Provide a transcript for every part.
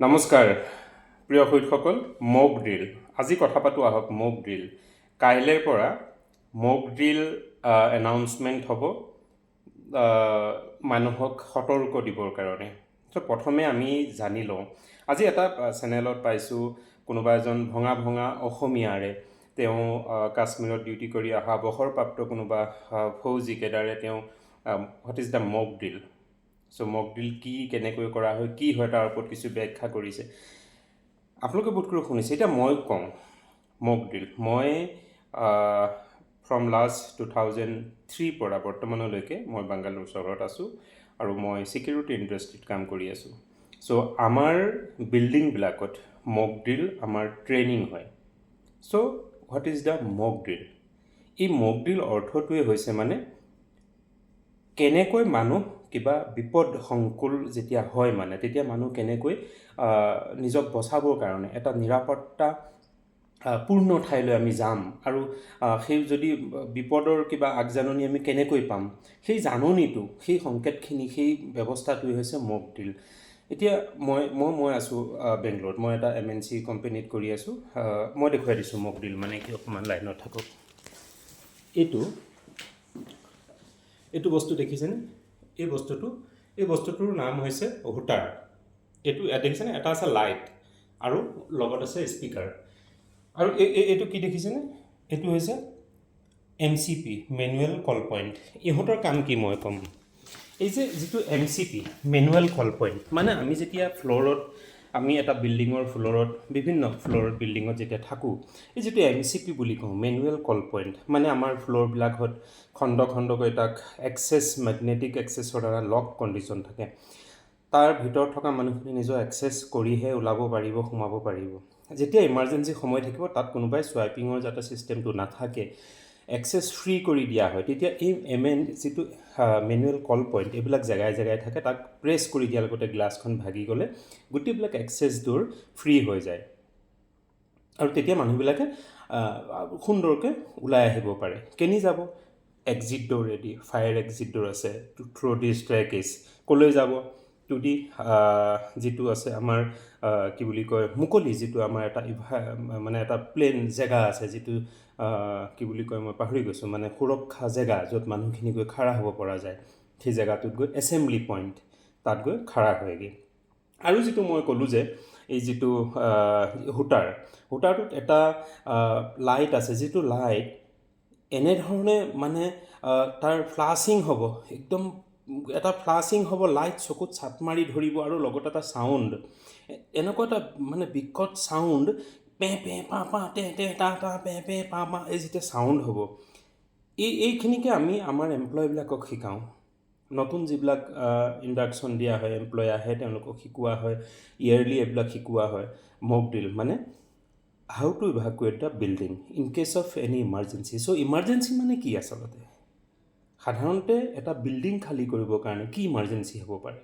নমস্কাৰ প্ৰিয় সৈতসকল, মক ড্ৰিল। আজি কথা পাতোঁ আহক মক ড্ৰিল। কাইলৈৰ পৰা মক ড্ৰিল এনাউন্সমেণ্ট হ'ব মানুহক সতৰ্ক দিবৰ কাৰণে। ত' প্ৰথমে আমি জানি লওঁ, আজি এটা চেনেলত পাইছোঁ কোনোবা এজন ভঙা ভঙা অসমীয়াৰে তেওঁ কাশ্মীৰত ডিউটি কৰি অহা অৱসৰপ্ৰাপ্ত কোনোবা ফৌজি কেডাৰে তেওঁ what is the mock drill. So' mock drill কি, কেনেকৈ কৰা হয়, কি হয়, তাৰ ওপৰত কিছু ব্যাখ্যা কৰিছে। আপোনালোকে বোধকৰো শুনিছে। এতিয়া মই কওঁ মক ড্ৰিল। মই ফ্ৰম লাষ্ট 2003 পৰা বৰ্তমানলৈকে মই বাংগালোৰ চহৰত আছোঁ আৰু মই ছিকিউৰিটি ইণ্ডাষ্ট্ৰীত কাম কৰি আছোঁ। চ' আমাৰ বিল্ডিংবিলাকত মক ড্ৰিল আমাৰ ট্ৰেইনিং হয়। So' what is the mock drill? এই মক ড্ৰিল অৰ্থটোৱে হৈছে মানে কেনেকৈ মানুহ কিবা বিপদ সংকুল যেতিয়া হয় মানে তেতিয়া মানুহ কেনেকৈ নিজক বচাবৰ কাৰণে এটা নিৰাপত্তা পূৰ্ণ ঠাইলৈ আমি যাম আৰু সেই যদি বিপদৰ কিবা আগজাননী আমি কেনেকৈ পাম, সেই জাননীটো, সেই সংকেতখিনি, সেই ব্যৱস্থাটোৱে হৈছে মক ড্ৰিল। এতিয়া মই আছোঁ বেংগলোৰত। মই এটা MNC কোম্পানীত কৰি আছোঁ। মই দেখুৱাই দিছোঁ মক ড্ৰিল মানে কি। অকণমান লাইনত থাকক। এইটো বস্তু দেখিছেনে? এই বস্তুটোৰ নাম হৈছে হুটাৰ। এইটো দেখিছেনে? এটা আছে লাইট আৰু লগত আছে স্পীকাৰ। আৰু এইটো কি দেখিছেনে? এইটো হৈছে MCP, মেনুৱেল কল পইণ্ট। ইহঁতৰ কাম কি মই ক'ম। এই যে যিটো MCP, মেনুৱেল কল পইণ্ট, মানে আমি যেতিয়া ফ্ল'ৰত, আমি এটা বিল্ডিঙৰ ফ্ল'ৰত, বিভিন্ন ফ্ল'ৰত বিল্ডিঙত যেতিয়া থাকোঁ, এই যিটো MCP বুলি কওঁ, মেনুৱেল কল পইণ্ট, মানে আমাৰ ফ্ল'ৰবিলাকত খণ্ড খণ্ডকৈ তাক মেগনেটিক এক্সেছৰ দ্বাৰা লক কণ্ডিশ্যন থাকে। তাৰ ভিতৰত থকা মানুহখিনি নিজৰ এক্সেছ কৰিহে ওলাব পাৰিব, সোমাব পাৰিব। যেতিয়া ইমাৰ্জেঞ্চি সময় থাকিব, তাত কোনোবাই চুৱাইপিঙৰ যাতে ছিষ্টেমটো নাথাকে, এক্সেছ ফ্ৰী কৰি দিয়া হয়, তেতিয়া এই যিটো মেনুৱেল কল পইণ্ট, এইবিলাক জেগাই জেগাই থাকে। তাক প্ৰেছ কৰি দিয়াৰ লগতে গ্লাছখন ভাগি গ'লে গোটেইবিলাক এক্সেছবোৰ ফ্ৰী হৈ যায় আৰু তেতিয়া মানুহবিলাকে সুন্দৰকৈ ওলাই আহিব পাৰে। কেনি যাব? Exit door ready, fire exit door আছে, থ্ৰু দি ষ্টেয়াৰকেছ। ক'লৈ যাব? টু দি যিটো আছে আমাৰ কি বুলি কয়, মুকলি যিটো আমাৰ এটা মানে এটা প্লেন জেগা আছে, যিটো কি বুলি কয় মই পাহৰি গৈছোঁ, মানে সুৰক্ষা জেগা য'ত মানুহখিনি গৈ খাৰা হ'ব পৰা যায়। সেই জেগাটোত গৈ এছেম্বলি পইণ্ট, তাত গৈ খাৰা হয়গৈ। আৰু যিটো মই ক'লোঁ যে এই যিটো হুটাৰটোত এটা লাইট আছে, যিটো লাইট এনেধৰণে মানে তাৰ ফ্লাছিং হ'ব, একদম এটা ফ্লাছিং হ'ব, লাইট চকুত চাপ মাৰি ধৰিব আৰু লগত এটা চাউণ্ড, এনেকুৱা এটা মানে বিকট চাউণ্ড, পে পে পা পা টে টে টা টা পে পে পা পা, এই যেতিয়া চাউণ্ড হ'ব, এইখিনিকে আমি আমাৰ এমপ্লয়বিলাকক শিকাওঁ। নতুন যিবিলাক ইণ্ডাকশ্যন দিয়া হয়, এমপ্লয় আহে, তেওঁলোকক শিকোৱা হয়, ইয়েৰলি এইবিলাক শিকোৱা হয়। মক ড্ৰিল মানে how to evacuate the building in case of any emergency. So' emergency মানে কি আচলতে? সাধাৰণতে এটা বিল্ডিং খালী কৰিবৰ কাৰণে কি ইমাৰ্জেঞ্চি হ'ব পাৰে?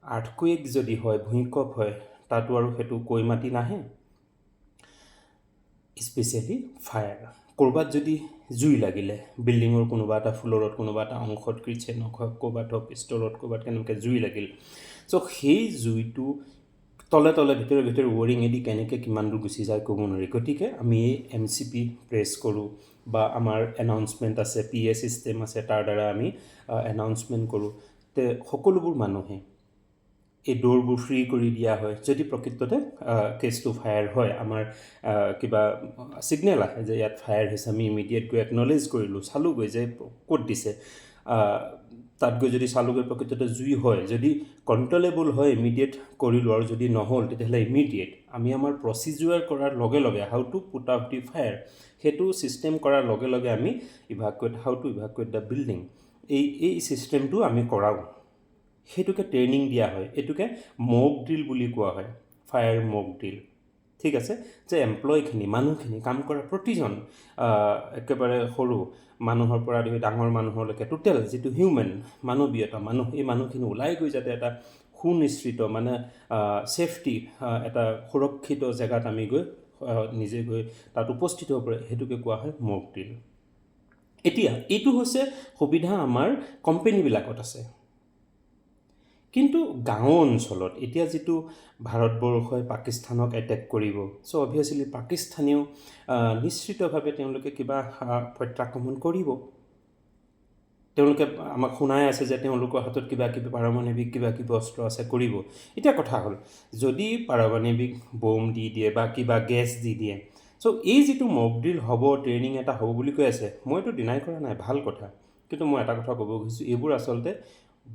আৰ্থকুৱেক যদি হয়, ভূমিকম্প হয়, তাতো আৰু সেইটো কৈ মাতি নাহে। Specially fire. ক'ৰবাত যদি জুই লাগিলে, বিল্ডিঙৰ কোনোবা এটা ফ্ল'ৰত, কোনোবা এটা অংশত, কিটচেনত হওক, ক'ৰবাত হওক, ষ্ট'ৰত ক'ৰবাত কেনেকৈ জুই লাগিল, চ' সেই জুইটো তলে তলে ভিতৰে ভিতৰে ৱাৰিঙেদি কেনেকৈ কিমান দূৰ গুচি যায় ক'ব নোৱাৰি। গতিকে আমি এই MCP প্ৰেছ কৰোঁ বা আমাৰ এনাউন্সমেণ্ট আছে, PA ছিষ্টেম আছে, তাৰ দ্বাৰা আমি এনাউন্সমেণ্ট কৰোঁ। তে সকলোবোৰ মানুহে এই ড'ৰবোৰ ফ্ৰী কৰি দিয়া হয়। যদি প্ৰকৃততে কেছটো ফায়াৰ হয়, আমাৰ কিবা ছিগনেল আহে যে ইয়াত ফায়াৰ হৈছে, আমি ইমিডিয়েট গৈ একনলেজ কৰিলোঁ, চালোঁগৈ যে ক'ত দিছে। তাত গৈ যদি চালোঁগৈ প্ৰকৃততে জুই হয়, যদি কণ্ট্ৰলেবল হয়, ইমিডিয়েট কৰিলোঁ, আৰু যদি নহ'ল তেতিয়াহ'লে ইমিডিয়েট আমি আমাৰ প্ৰচিডিউৰ কৰাৰ লগে লগে how to put out the fire, সেইটো ছিষ্টেম কৰাৰ লগে লগে আমি হাউ টু ইভাকুৱেট দ্য বিল্ডিং, এই ছিষ্টেমটো আমি কৰাওঁ। সেইটোকে ট্ৰেইনিং দিয়া হয়। এইটোকে মক ড্ৰিল বুলি কোৱা হয়, ফায়াৰ মক ড্ৰিল। ঠিক আছে? যে এমপ্লয়খিনি, মানুহখিনি, কাম কৰা প্ৰতিজন, একেবাৰে সৰু মানুহৰ পৰা ধৰি ডাঙৰ মানুহলৈকে, টোটেল যিটো হিউমেন মানৱীয়তা, এই মানুহখিনি ওলাই গৈ যাতে এটা সুনিশ্চিত মানে ছেফটি, এটা সুৰক্ষিত জেগাত আমি গৈ নিজে গৈ তাত উপস্থিত হ'ব পাৰে, সেইটোকে কোৱা হয় মক ড্ৰিল। এতিয়া এইটো হৈছে সুবিধা আমাৰ কোম্পেনীবিলাকত আছে, কিন্তু গাঁও অঞ্চলত এতিয়া যিটো ভাৰতবৰ্ষই পাকিস্তানক এটেক কৰিব, চ' অভিয়াছলি পাকিস্তানেও নিশ্চিতভাৱে তেওঁলোকে কিবা প্ৰত্যাক্ৰমণ কৰিব। তেওঁলোকে আমাক শুনাই আছে যে তেওঁলোকৰ হাতত কিবা কিবি পাৰমাণৱিক কিবা কিবি অস্ত্ৰ আছে, কৰিব। এতিয়া কথা হ'ল, যদি পাৰমাণৱিক বোম দি দিয়ে বা কিবা গেছ দি দিয়ে, চ' এই যিটো মক ড্ৰিল হ'ব, ট্ৰেইনিং এটা হ'ব বুলি কৈ আছে, মইতো ডিনাই কৰা নাই, ভাল কথা। কিন্তু মই এটা কথা ক'ব খুজিছোঁ, এইবোৰ আচলতে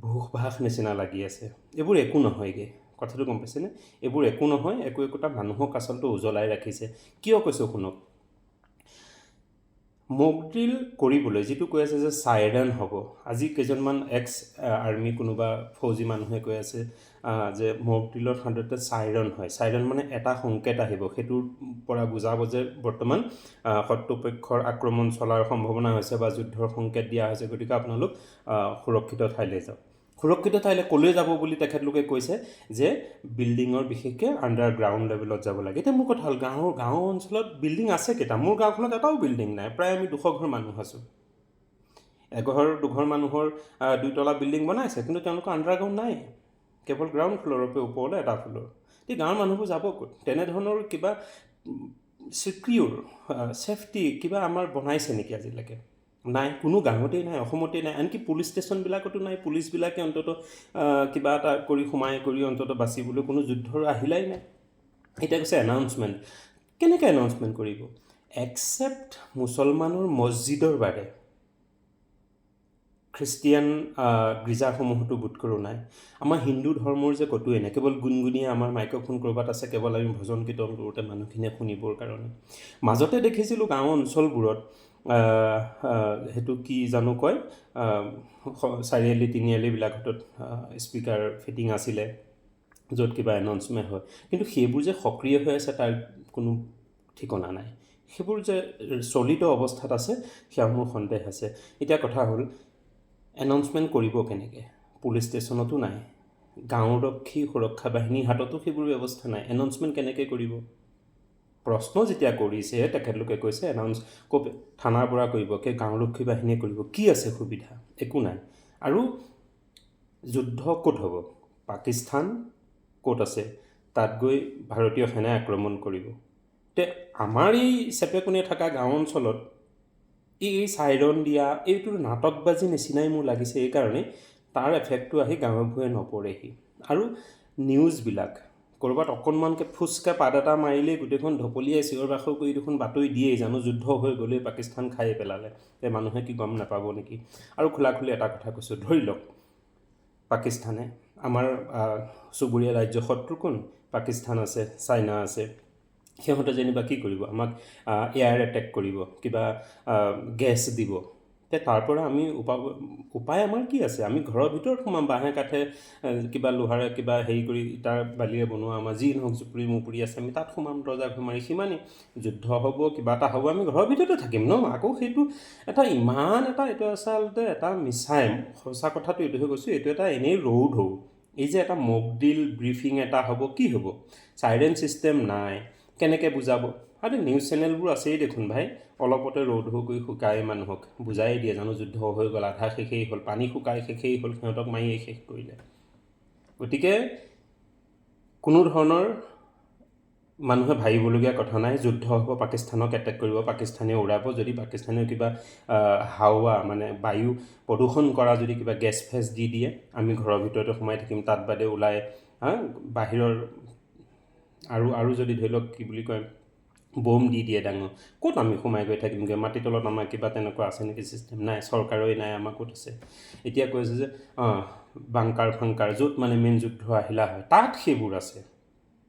ভূসভাস নিচিনা লাগি আছে। এইবোৰ একো নহয়গৈ, কথাটো গম পাইছেনে? এইবোৰ একো নহয়, একোটা মানুহক আচলতে উজ্বলাই ৰাখিছে। কিয় কৈছোঁ শুনক। মক ড্ৰিল কৰিবলৈ যিটো কৈ আছে যে চাইৰেন হ'ব, আজি কেইজনমান এক্স আৰ্মি কোনোবা ফৌজী মানুহে কৈ আছে যে মক ড্ৰিলত সাধাৰণতে চাইৰন হয়। চাইৰন মানে এটা সংকেত আহিব, সেইটোৰ পৰা বুজাব যে বৰ্তমান শত্ৰুপক্ষৰ আক্ৰমণ চলাৰ সম্ভাৱনা হৈছে বা যুদ্ধৰ সংকেত দিয়া হৈছে, গতিকে আপোনালোক সুৰক্ষিত ঠাইলৈ যাওক। সুৰক্ষিত ঠাইলৈ ক'লৈ যাব বুলি তেখেতলোকে কৈছে যে বিল্ডিঙৰ বিশেষকৈ আণ্ডাৰগ্ৰাউণ্ড লেভেলত যাব লাগে। এতিয়া মোৰ কথা হ'ল, গাঁও অঞ্চলত বিল্ডিং আছে কেইটা? মোৰ গাঁওখনত এটাও বিল্ডিং নাই। প্ৰায় আমি 200 ঘৰ মানুহ আছোঁ। এঘৰ দুঘৰ মানুহৰ 2তলা বিল্ডিং বনাইছে, কিন্তু তেওঁলোকৰ আণ্ডাৰগ্ৰাউণ্ড নাই, কেৱল গ্ৰাউণ্ড ফ্ল'ৰৰ পৰা ওপৰলৈ এটা ফ্ল'ৰ। এই গাঁৱৰ মানুহবোৰ যাব ক'ত? তেনেধৰণৰ কিবা ছিকিউৰ ছেফটি কিবা আমাৰ বনাইছে নেকি আজিলৈকে? নাই, কোনো গাঁৱতেই নাই, অসমতেই নাই, আনকি পুলিচ ষ্টেচনবিলাকতো নাই। পুলিচবিলাকে অন্ততঃ কিবা এটা কৰি সোমাই কৰি অন্ততঃ বাচিবলৈ কোনো যুদ্ধৰ আহিলাই নাই। এতিয়া কৈছে এনাউন্সমেণ্ট। কেনেকৈ এনাউন্সমেণ্ট কৰিব? একচেপ্ট মুছলমানৰ মছজিদৰ বাদে খ্ৰীষ্টিয়ান গীৰ্জাসমূহতো বোধ কৰোঁ নাই। আমাৰ হিন্দু ধৰ্মৰ যে ক'তোৱে নাই, কেৱল গুণগুণিয়ে আমাৰ মাইক্ৰফোন ক'ৰবাত আছে, কেৱল আমি ভজন কীৰ্তন কৰোঁতে মানুহখিনিয়ে শুনিবৰ কাৰণে। মাজতে দেখিছিলোঁ গাঁও অঞ্চলবোৰত সেইটো কি জানো কয়, চাৰিআলি তিনিআলিবিলাকত স্পীকাৰ ফিটিং আছিলে, য'ত কিবা এনাউন্সমেণ্ট হয়, কিন্তু সেইবোৰ যে সক্ৰিয় হৈ আছে তাৰ কোনো ঠিকনা নাই। সেইবোৰ যে চলিত অৱস্থাত আছে, সেয়া মোৰ সন্দেহ আছে। এতিয়া কথা হ'ল, এনাউন্সমেণ্ট কৰিব কেনেকৈ? পুলিচ ষ্টেচনতো নাই, গাঁওৰক্ষী সুৰক্ষা বাহিনীৰ হাততো সেইবোৰ ব্যৱস্থা নাই। এনাউন্সমেণ্ট কেনেকৈ কৰিব? প্ৰশ্ন যেতিয়া কৰিছে, তেখেতলোকে কৈছে থানাৰ পৰা কৰিব, গাঁওৰক্ষী বাহিনীয়ে কৰিব। কি আছে সুবিধা? একো নাই। আৰু যুদ্ধ ক'ত হ'ব? পাকিস্তান ক'ত আছে? তাত গৈ ভাৰতীয় সেনাই আক্ৰমণ কৰিব। তে আমাৰ এই চেপেকণে থকা গাঁও অঞ্চলত এই চাইৰন দিয়া এইটো নাটকবাজি নিচিনাই মোৰ লাগিছে। এইকাৰণে তাৰ এফেক্টটো আহি গাঁৱে ভূঞে নপৰেহি। আৰু নিউজবিলাক ক'ৰবাত অকণমানকৈ ফুচকা পাত এটা মাৰিলেই গোটেইখন ঢপলিয়াই চিঞৰ বাখৰ কৰি দেখোন বাতৰি দিয়েই, জানো যুদ্ধ হৈ গ'লেই পাকিস্তান খাই পেলালে, মানুহে কি গম নাপাব নেকি? আৰু খোলাখুলি এটা কথা কৈছোঁ, ধৰি লওক পাকিস্তানে আমাৰ চুবুৰীয়া ৰাজ্য, শত্ৰু কোন? পাকিস্তান আছে, চাইনা আছে। সিহঁতে যেনিবা কি কৰিব? আমাক এয়াৰ এটেক কৰিব, কিবা গেছ দিব। তে তাৰ পৰা আমি উপায় আমাৰ কি আছে? আমি ঘৰৰ ভিতৰত সোমাম, বাঁহে কাঠে কিবা লোহাৰে কিবা হেৰি কৰি ইটাৰ বালিৰে বনোৱা আমাৰ যি নহওক জুপুৰি মুপুৰি আছে, আমি তাত সোমাম দৰ্জা ঘৰ মাৰি। সিমানেই। যুদ্ধ হ'ব, কিবা এটা হ'ব, আমি ঘৰৰ ভিতৰতে থাকিম ন? আকৌ সেইটো এইটো আচলতে এটা মিছাই। সঁচা কথাটো এইটোহে কৈছোঁ, এইটো এটা এনেই ৰৌঢৌ। এই যে এটা মক ড্ৰিল ব্ৰিফিং এটা হ'ব, কি হ'ব? চাইৰেন ছিষ্টেম নাই, কেনেকৈ বুজাব? আৰু নিউজ চেনেলবোৰ আছেই দেখোন ভাই, অলপতে ৰৌঢৌ কৰি শুকাই মানুহক বুজাই দিয়ে, জানো যুদ্ধ হৈ গ'ল, আধা শেষেই হ'ল, পানী শুকাই শেষেই হ'ল, সিহঁতক মাৰিয়ে শেষ কৰিলে। গতিকে কোনো ধৰণৰ মানুহে ভাবিবলগীয়া কথা নাই। যুদ্ধ হ'ব, পাকিস্তানক এটেক কৰিব, পাকিস্তানে উৰাব। যদি পাকিস্তানেও কিবা হাৱা মানে বায়ু প্ৰদূষণ কৰা যদি কিবা গেছ ফেছ দি দিয়ে, আমি ঘৰৰ ভিতৰতে সোমাই থাকিম, তাত বাদে ওলাই বাহিৰৰ আৰু যদি ধৰি লওক কি বুলি কয় বোম দি দিয়ে ডাঙৰ, ক'ত আমি সোমাই গৈ থাকিমগৈ? মাটিৰ তলত আমাৰ কিবা তেনেকুৱা আছে নেকি ছিষ্টেম? নাই, চৰকাৰেই নাই, আমাৰ ক'ত আছে? এতিয়া কৈছে যে বাংকাৰ ফাংকাৰ, য'ত মানে মেইন যুদ্ধ আহিলা হয়, তাত সেইবোৰ আছে।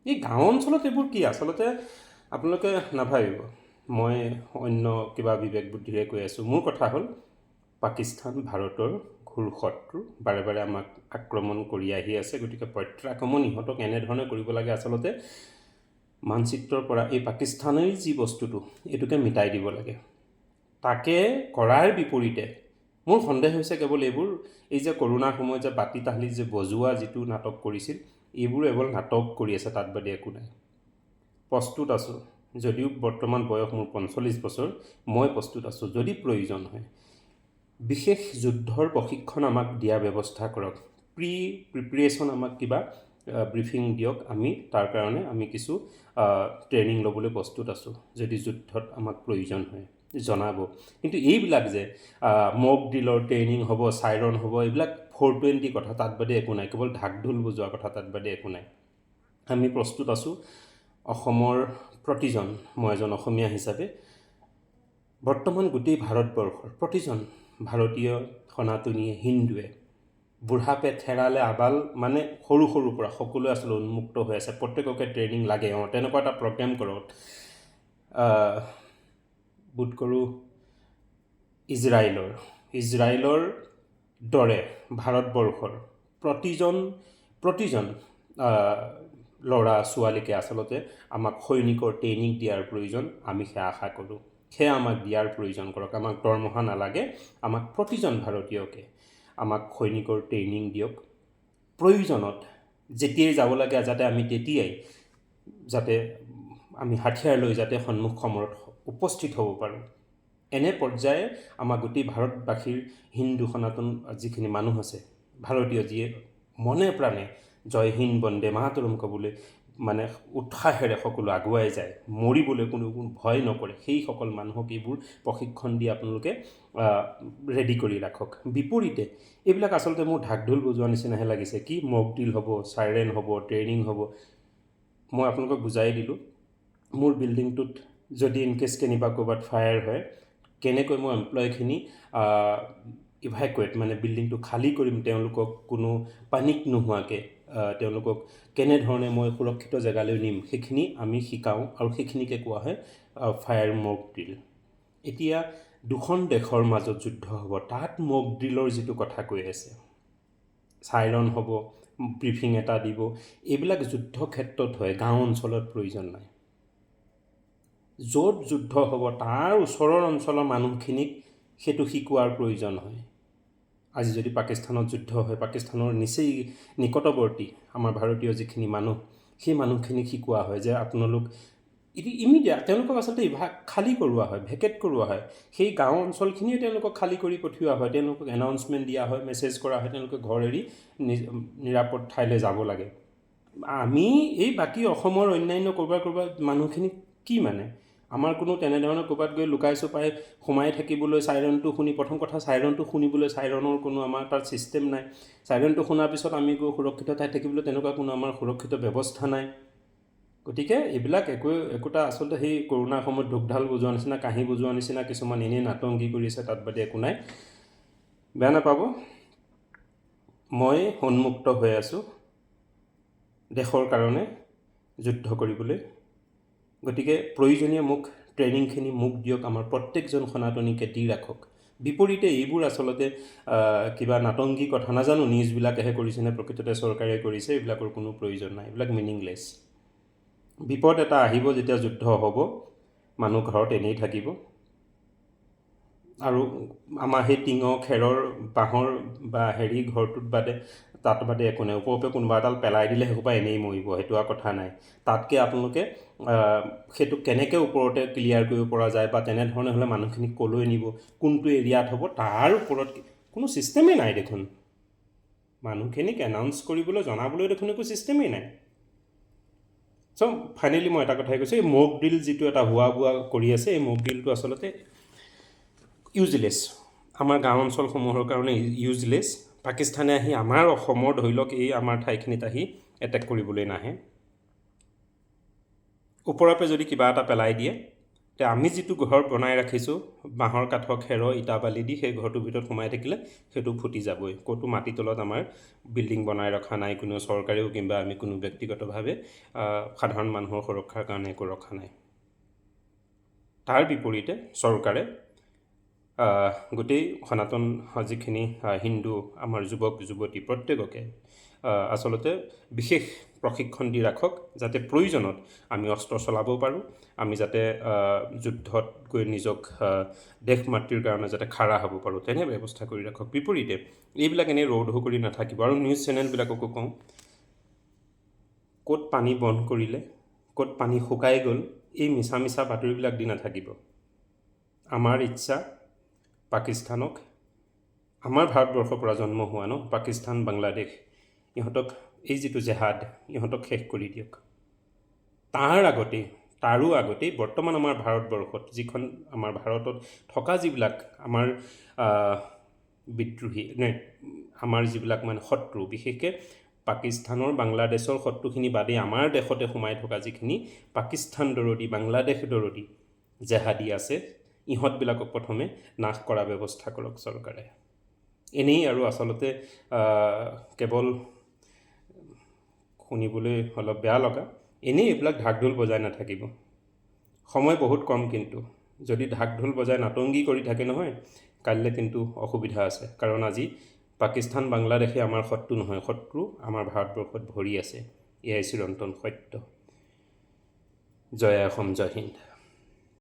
এই গাঁও অঞ্চলত এইবোৰ কি? আচলতে আপোনালোকে নাভাবিব মই অন্য কিবা বিবেক বুদ্ধিৰে কৈ আছোঁ। মোৰ কথা হ'ল, পাকিস্তান ভাৰতৰ ঘোৰ শত্ৰু, বাৰে বাৰে আমাক আক্ৰমণ কৰি আহি আছে। গতিকে প্ৰত্যাক্ৰমণ ইহঁতক এনেধৰণে কৰিব লাগে, আচলতে মানচিত্ৰৰ পৰা এই পাকিস্তানেই যি বস্তুটো, এইটোকে মিটাই দিব লাগে। তাকে কৰাৰ বিপৰীতে মোৰ সন্দেহ হৈছে কেৱল এই যে কৰোণাৰ সময়ত যে বাতি তাহলি যে বজোৱা যিটো নাটক কৰিছিল, এইবোৰ কেৱল নাটক কৰি আছে, তাত বাদে একো নাই। প্ৰস্তুত আছোঁ, যদিও বৰ্তমান বয়স মোৰ 45 বছৰ, মই প্ৰস্তুত আছোঁ। যদি প্ৰয়োজন হয়, বিশেষ যুদ্ধৰ প্ৰশিক্ষণ আমাক দিয়াৰ ব্যৱস্থা কৰক। প্ৰিপেৰেশ্যন আমাক কিবা ব্ৰিফিং দিয়ক, আমি তাৰ কাৰণে আমি কিছু ট্ৰেইনিং ল'বলৈ প্ৰস্তুত আছোঁ, যদি যুদ্ধত আমাক প্ৰয়োজন হয় জনাব। কিন্তু এইবিলাক যে মক ড্ৰিলৰ ট্ৰেইনিং হ'ব, চাইৰন হ'ব, এইবিলাক 420 কথা, তাত বাদে একো নাই, কেৱল ঢাক ঢোল বজোৱা কথা, তাত বাদে একো নাই। আমি প্ৰস্তুত আছোঁ অসমৰ প্ৰতিজন, মই এজন অসমীয়া হিচাপে বৰ্তমান গোটেই ভাৰতবৰ্ষৰ প্ৰতিজন ভাৰতীয় সনাতনীয়ে, হিন্দুৱে, বুঢ়াপে থেৰালে আবাল, মানে সৰু সৰুৰ পৰা সকলোৱে আচলতে উন্মুক্ত হৈ আছে, প্ৰত্যেককে ট্ৰেইনিং লাগে। তেনেকুৱা এটা প্ৰগ্ৰেম কৰক। বোধ কৰোঁ ইজৰাইলৰ দৰে ভাৰতবৰ্ষৰ প্ৰতিজন ল'ৰা ছোৱালীকে আচলতে আমাক সৈনিকৰ ট্ৰেইনিং দিয়াৰ প্ৰয়োজন। আমি সেয়া আশা কৰোঁ, সেয়া আমাক দিয়াৰ প্ৰয়োজন কৰক। আমাক দৰমহা নালাগে, আমাক প্ৰতিজন ভাৰতীয়কে আমাক সৈনিকৰ ট্ৰেইনিং দিয়ক। প্ৰয়োজনত যেতিয়াই যাব লাগে যাতে আমি তেতিয়াই যাতে আমি হাথিয়াৰ লৈ যাতে সন্মুখ সমৰত উপস্থিত হ'ব পাৰোঁ। এনে পৰ্যায়ে আমাৰ গোটেই ভাৰতবাসীৰ হিন্দু সনাতন যিখিনি মানুহ আছে, ভাৰতীয়, যিয়ে মনে প্ৰাণে জয় হিন্দ বন্দে মাতৰম ক'বলৈ মানে উৎসাহেৰে সকলো আগুৱাই যায়, মৰিবলৈ কোনো ভয় নকৰে, সেইসকল মানুহক এইবোৰ প্ৰশিক্ষণ দি আপোনালোকে ৰেডি কৰি ৰাখক। বিপৰীতে এইবিলাক আচলতে মোৰ ঢাক ঢোল বজোৱা নিচিনাহে লাগিছে। কি মক ড্ৰিল হ'ব, চাইৰেন হ'ব, ট্ৰেইনিং হ'ব। মই আপোনালোকক বুজাই দিলোঁ, মোৰ বিল্ডিংটোত যদি ইনকেছ কেনিবা ক'ৰবাত ফায়াৰ হয়, কেনেকৈ মই এমপ্লয়খিনি ইভাকুৱেট, মানে বিল্ডিংটো খালী কৰিম, তেওঁলোকক কোনো পানিক নোহোৱাকৈ তেওঁলোকক কেনেধৰণে মই সুৰক্ষিত জেগালৈ নিম, সেইখিনি আমি শিকাওঁ, আৰু সেইখিনিকে কোৱা হয় ফায়াৰ মক ড্ৰিল। এতিয়া দুখন দেশৰ মাজত যুদ্ধ হ'ব, তাত মক ড্ৰিলৰ যিটো কথা কৈ আছে, চাইৰন হ'ব, ব্ৰিফিং এটা দিব, এইবিলাক যুদ্ধ ক্ষেত্ৰত হয়, গাঁও অঞ্চলত প্ৰয়োজন নাই। য'ত যুদ্ধ হ'ব তাৰ ওচৰৰ অঞ্চলৰ মানুহখিনিক সেইটো শিকোৱাৰ প্ৰয়োজন হয়। আজি যদি পাকিস্তানত যুদ্ধ হয়, পাকিস্তানৰ নিচেই নিকটৱৰ্তী আমাৰ ভাৰতীয় যিখিনি মানুহ, সেই মানুহখিনিক শিকোৱা হয় যে আপোনালোক ইমিডিয়েট, তেওঁলোকক আচলতে খালী কৰোৱা হয়, ভেকেট কৰোৱা হয়। সেই গাঁও অঞ্চলখিনিয়ে তেওঁলোকক খালী কৰি পঠিওৱা হয়, তেওঁলোকক এনাউন্সমেণ্ট দিয়া হয়, মেছেজ কৰা হয়, তেওঁলোকে ঘৰ এৰি নিৰাপদ ঠাইলৈ যাব লাগে। আমি এই বাকী অসমৰ অন্যান্য ক'ৰবাত মানুহখিনিক কি মানে, আমাৰ কোনো তেনেধৰণৰ ক'ৰবাত গৈ লুকাই চুপাই সোমাই থাকিবলৈ চাইৰনটো শুনি, প্ৰথম কথা চাইৰনটো শুনিবলৈ চাইৰনৰ কোনো আমাৰ তাত ছিষ্টেম নাই। চাইৰনটো শুনাৰ পিছত আমি গৈ সুৰক্ষিত ঠাইত থাকিবলৈ তেনেকুৱা কোনো আমাৰ সুৰক্ষিত ব্যৱস্থা নাই। গতিকে এইবিলাক একোটা আচলতে সেই কৰোণাৰ সময়ত ঢোকঢাল বজোৱা নিচিনা, কাঁহী বজোৱা নিচিনা কিছুমান এনেই নাটংগী কৰিছে, তাত বাদে একো নাই। বেয়া নাপাব, মই উন্মুক্ত হৈ আছোঁ দেশৰ কাৰণে যুদ্ধ কৰিবলৈ। গতিকে প্ৰয়োজনীয় মোক ট্ৰেইনিংখিনি মোক দিয়ক, আমাৰ প্ৰত্যেকজন সনাতনীকে দি ৰাখক। বিপৰীতে এইবোৰ আচলতে কিবা নাটংগী কথা, নাজানো নিউজবিলাকেহে কৰিছে নে প্ৰকৃততে চৰকাৰে কৰিছে, এইবিলাকৰ কোনো প্ৰয়োজন নাই, এইবিলাক মিনিংলেছ। বিপদ এটা আহিব, যেতিয়া যুদ্ধ হ'ব, মানুহ ঘৰত এনেই থাকিব, আৰু আমাৰ সেই টিঙৰ খেৰৰ বাঁহৰ বা ঘৰটোত বাদে তাত বাদে একো নাই। ওপৰে কোনোবা এডাল পেলাই দিলে সেইসোপা এনেই মৰিব, সেইটো আৰু কথা নাই। তাতকৈ আপোনালোকে সেইটো কেনেকৈ ওপৰতে ক্লিয়াৰ কৰিব পৰা যায়, বা তেনেধৰণে হ'লে মানুহখিনিক ক'লৈ নিব, কোনটো এৰিয়াত হ'ব, তাৰ ওপৰত কোনো ছিষ্টেমেই নাই দেখোন। মানুহখিনিক এনাউন্স কৰিবলৈ, জনাবলৈ দেখোন একো ছিষ্টেমেই নাই। চ' ফাইনেলি মই এটা কথাই কৈছোঁ, এই মক ড্ৰিল যিটো এটা হোৱা বোৱা কৰি আছে, এই মক ড্ৰিলটো আচলতে ইউজলেছ, আমাৰ গাঁও অঞ্চলসমূহৰ কাৰণে ইউজলেছ। পাকিস্তানে আহি আমাৰ অসমৰ, ধৰি লওক এই আমাৰ ঠাইখিনিত আহি এটেক কৰিবলৈ নাহে। ওপৰপে যদি কিবা এটা পেলাই দিয়ে, তে আমি যিটো ঘৰ বনাই ৰাখিছোঁ বাঁহৰ কাঠৰ খেৰৰ ইটা বালি দি, সেই ঘৰটোৰ ভিতৰত সোমাই থাকিলে সেইটো ফুটি যাবই। ক'তো মাটিৰ তলত আমাৰ বিল্ডিং বনাই ৰখা নাই, কোনো চৰকাৰেও কিংবা আমি কোনো ব্যক্তিগতভাৱে সাধাৰণ মানুহৰ সুৰক্ষাৰ কাৰণে একো ৰখা নাই। তাৰ বিপৰীতে চৰকাৰে গোটেই সনাতন যিখিনি হিন্দু আমাৰ যুৱক যুৱতী প্ৰত্যেককে আচলতে বিশেষ প্ৰশিক্ষণ দি ৰাখক, যাতে প্ৰয়োজনত আমি অস্ত্ৰ চলাব পাৰোঁ, আমি যাতে যুদ্ধত গৈ নিজক দেশ মাতৃৰ কাৰণে যাতে খাৰা হ'ব পাৰোঁ, তেনে ব্যৱস্থা কৰি ৰাখক। বিপৰীতে এইবিলাক এনেই ৰৌধৌ কৰি নাথাকিব। আৰু নিউজ চেনেলবিলাককো কওঁ, ক'ত পানী বন্ধ কৰিলে, ক'ত পানী শুকাই গ'ল, এই মিছা বাতৰিবিলাক দি নাথাকিব। আমাৰ ইচ্ছা পাকিস্তানক আমাৰ ভাৰতবৰ্ষৰ পৰা জন্ম হোৱা পাকিস্তান বাংলাদেশ ইহঁতক এই যিটো জেহাদ ইহঁতক শেষ কৰি দিয়ক। তাৰো আগতেই বৰ্তমান আমাৰ ভাৰতবৰ্ষত যিখন আমাৰ ভাৰতত থকা যিবিলাক আমাৰ বিদ্ৰোহী আমাৰ যিবিলাক মানে শত্ৰু, বিশেষকৈ পাকিস্তানৰ বাংলাদেশৰ শত্ৰুখিনি বাদেই আমাৰ দেশতে সোমাই থকা যিখিনি পাকিস্তান দৰদী বাংলাদেশ দৰদী জেহাদী আছে, ইহঁতবিলাকক প্ৰথমে নাশ কৰা ব্যৱস্থা কৰক চৰকাৰে। এনেই আৰু আচলতে কেৱল শুনিবলৈ অলপ বেয়া লগা, এনেই এইবিলাক ঢাক ঢোল বজাই নাথাকিব। সময় বহুত কম, কিন্তু যদি ঢাক ঢোল বজাই নাটংগী কৰি থাকে নহয়, কাইলৈ কিন্তু অসুবিধা আছে। কাৰণ আজি পাকিস্তান বাংলাদেশে আমাৰ শত্ৰু নহয়, শত্ৰু আমাৰ ভাৰতবৰ্ষত ভৰি আছে। এয়াই চিৰন্তন সত্য। জয় অসম, জয় হিন্দ।